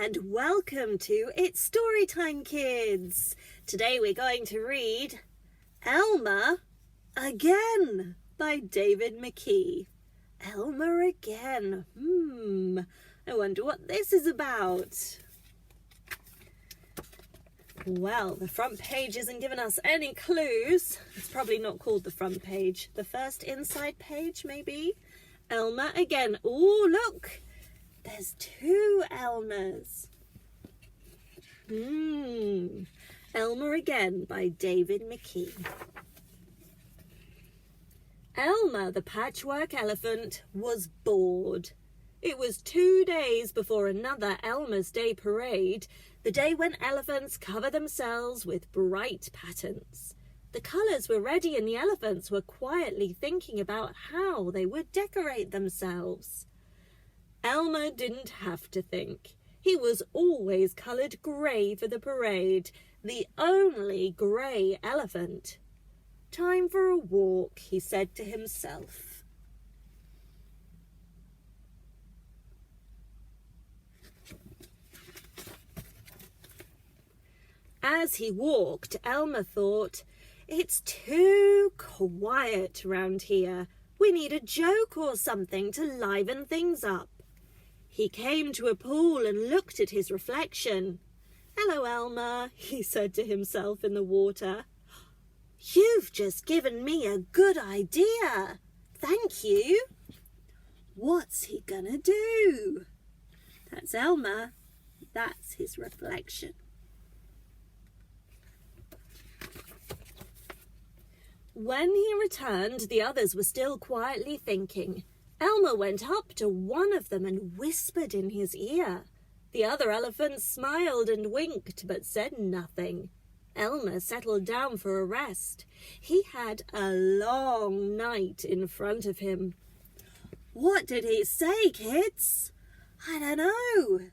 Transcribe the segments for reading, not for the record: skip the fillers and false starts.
and welcome to It's Storytime Kids. Today we're going to read Elmer Again by David McKee. Elmer Again. I wonder what this is about. Well, the front page isn't giving us any clues. It's probably not called the front page. The first inside page, maybe? Elmer Again. Oh, look! There's two Elmers. Elmer Again by David McKee. Elmer the patchwork elephant was bored. It was 2 days before another Elmer's Day parade, the day when elephants cover themselves with bright patterns. The colours were ready and the elephants were quietly thinking about how they would decorate themselves. Elmer didn't have to think. He was always coloured grey for the parade, the only grey elephant. Time for a walk, he said to himself. As he walked, Elmer thought, "It's too quiet round here. We need a joke or something to liven things up." He came to a pool and looked at his reflection. "Hello, Elmer," he said to himself in the water. "You've just given me a good idea. Thank you." What's he gonna do? That's Elmer. That's his reflection. When he returned, the others were still quietly thinking. Elmer went up to one of them and whispered in his ear. The other elephants smiled and winked, but said nothing. Elmer settled down for a rest. He had a long night in front of him. What did he say, kids? I don't know.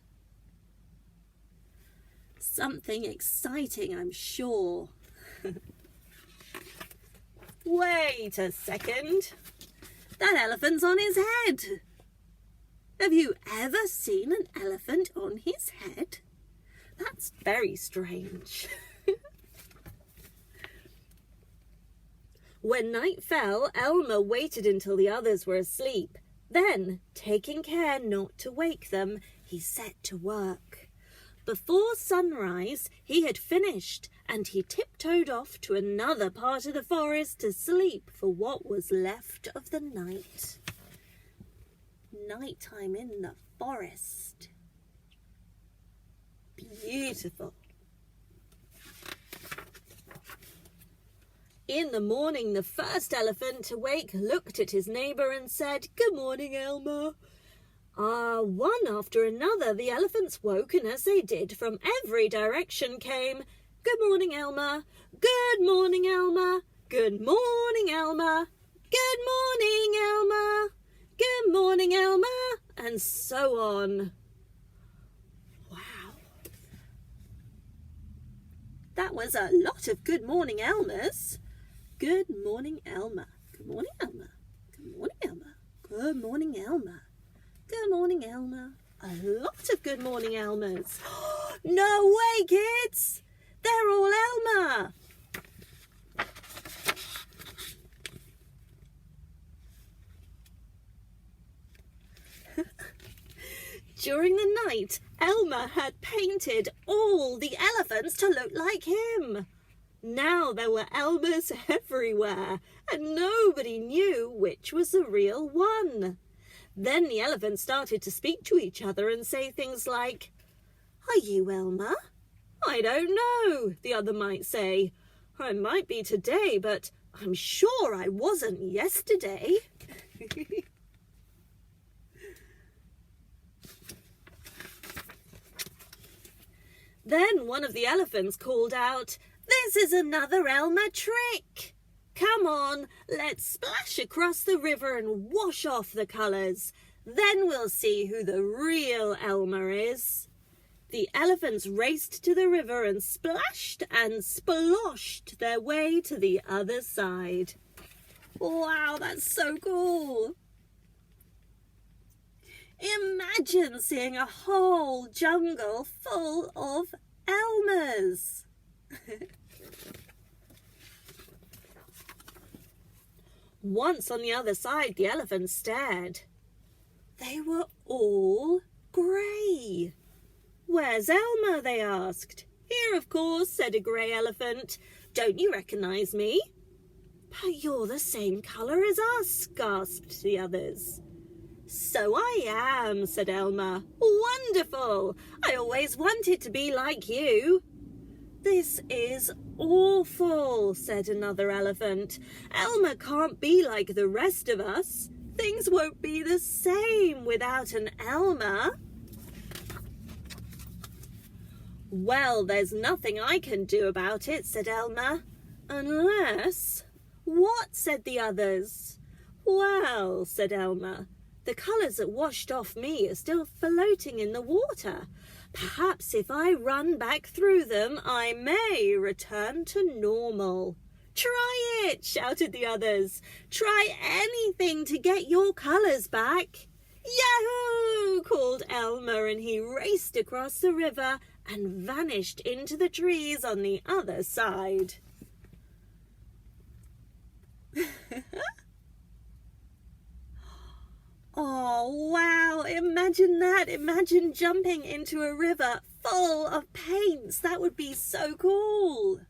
Something exciting, I'm sure. Wait a second. That elephant's on his head. Have you ever seen an elephant on his head? That's very strange. When night fell, Elmer waited until the others were asleep. Then, taking care not to wake them, he set to work. Before sunrise, he had finished, and he tiptoed off to another part of the forest to sleep for what was left of the night. Nighttime in the forest. Beautiful. In the morning, the first elephant to wake looked at his neighbour and said, "Good morning, Elmer." One after another, the elephants woke, and as they did, from every direction came, "Good morning, Elmer. Good morning, Elmer. Good morning, Elmer. Good morning, Elmer. Good morning, Elmer," and so on. Wow. That was a lot of good morning Elmers. Good morning, Elmer. Good morning, Elmer. Good morning, Elmer. Good morning, Elmer. Good morning, Elmer. A lot of good morning Elmers. No way, kids! They're all Elmer! During the night, Elmer had painted all the elephants to look like him. Now there were Elmers everywhere, and nobody knew which was the real one. Then the elephants started to speak to each other and say things like, "Are you Elmer?" "I don't know," the other might say. "I might be today, but I'm sure I wasn't yesterday." Then one of the elephants called out, "This is another Elmer trick. Come on, let's splash across the river and wash off the colours. Then we'll see who the real Elmer is." The elephants raced to the river and splashed and sploshed their way to the other side. Wow, that's so cool. Imagine seeing a whole jungle full of Elmers. Once on the other side, the elephants stared. They were all grey. "Where's Elmer?" they asked. "Here, of course," said a grey elephant. "Don't you recognise me?" "But you're the same colour as us," gasped the others. "So I am," said Elmer. "Wonderful! I always wanted to be like you." "This is awful," said another elephant. "Elmer can't be like the rest of us. Things won't be the same without an Elmer." "Well, there's nothing I can do about it," said Elmer. "Unless—" "What?" said the others. "Well," said Elmer, "the colours that washed off me are still floating in the water. Perhaps if I run back through them, I may return to normal." "Try it," shouted the others. "Try anything to get your colours back." "Yahoo!" called Elmer, and he raced across the river and vanished into the trees on the other side. Oh, wow, imagine that. Imagine jumping into a river full of paints. That would be so cool.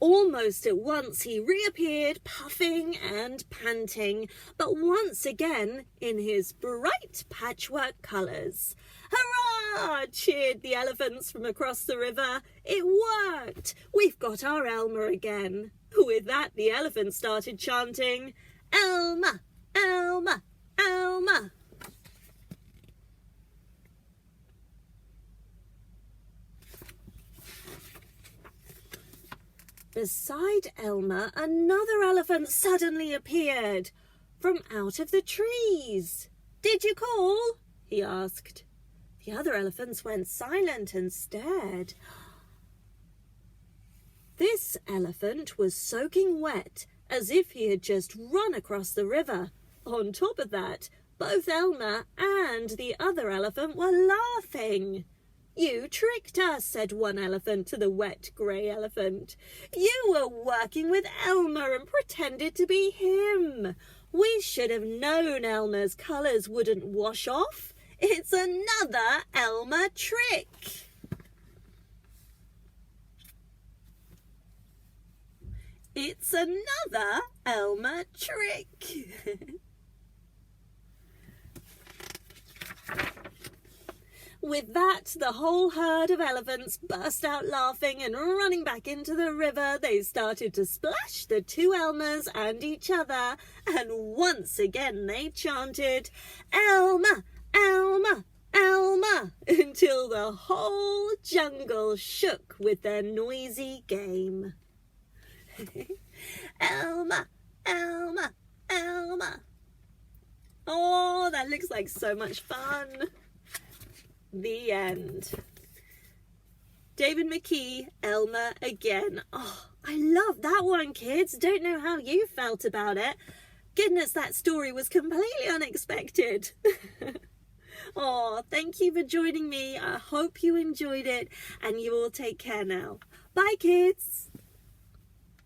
Almost at once he reappeared, puffing and panting, but once again in his bright patchwork colours. "Hurrah!" cheered the elephants from across the river. "It worked! We've got our Elmer again." With that, the elephants started chanting, "Elmer! Elmer! Elmer!" Beside Elmer, another elephant suddenly appeared from out of the trees. "Did you call?" he asked. The other elephants went silent and stared. This elephant was soaking wet, as if he had just run across the river. On top of that, both Elmer and the other elephant were laughing. "You tricked us," said one elephant to the wet grey elephant. "You were working with Elmer and pretended to be him. We should have known Elmer's colours wouldn't wash off. It's another Elmer trick." It's another Elmer trick. With that, the whole herd of elephants burst out laughing, and running back into the river, they started to splash the two Elmers and each other, and once again they chanted, "Elmer! Elmer! Elmer!" until the whole jungle shook with their noisy game. Elmer! Elmer! Elmer! Oh, that looks like so much fun. The end. David McKee, Elmer Again. Oh, I love that one, kids. Don't know how you felt about it. Goodness, that story was completely unexpected. Oh, thank you for joining me. I hope you enjoyed it, and you all take care now. Bye, kids.